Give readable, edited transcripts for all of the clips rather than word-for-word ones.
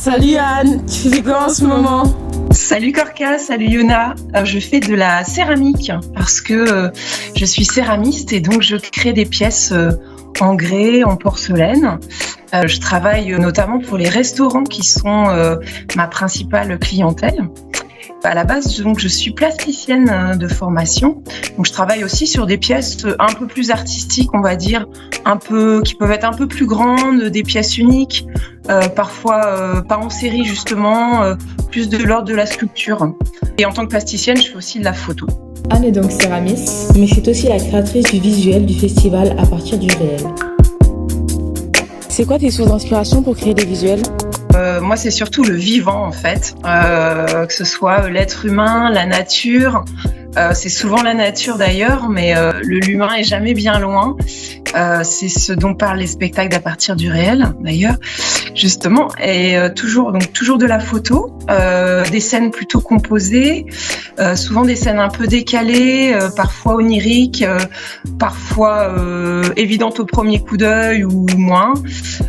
Salut Anne, tu fais quoi en ce moment? Salut Korka, salut Yona. Je fais de la céramique parce que je suis céramiste et donc je crée des pièces en grès, en porcelaine. Je travaille notamment pour les restaurants qui sont ma principale clientèle. À la base, donc, je suis plasticienne de formation. Donc, je travaille aussi sur des pièces un peu plus artistiques, on va dire, qui peuvent être un peu plus grandes, des pièces uniques, parfois pas en série justement, plus de l'ordre de la sculpture. Et en tant que plasticienne, je fais aussi de la photo. Anne est donc céramiste, mais c'est aussi la créatrice du visuel du festival à partir du réel. C'est quoi tes sources d'inspiration pour créer des visuels? Moi, c'est surtout le vivant, en fait, que ce soit l'être humain, la nature. C'est souvent la nature d'ailleurs, mais l'humain est jamais bien loin. C'est ce dont parlent les spectacles d'à partir du réel, d'ailleurs, justement. Et toujours de la photo, des scènes plutôt composées, souvent des scènes un peu décalées, parfois oniriques, parfois évidentes au premier coup d'œil ou moins.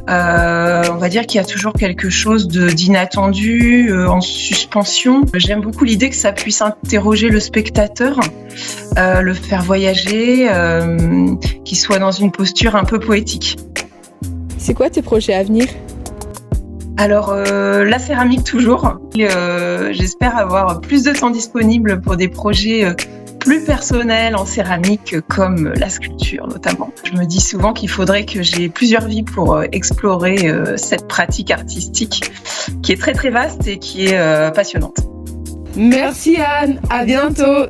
On va dire qu'il y a toujours quelque chose d'inattendu, en suspension. J'aime beaucoup l'idée que ça puisse interroger le spectateur, le faire voyager, qu'il soit dans une posture un peu poétique. C'est quoi tes projets à venir? Alors, la céramique toujours. J'espère avoir plus de temps disponible pour des projets plus personnels en céramique comme la sculpture notamment. Je me dis souvent qu'il faudrait que j'ai plusieurs vies pour explorer cette pratique artistique qui est très très vaste et qui est passionnante. Merci Anne, à bientôt.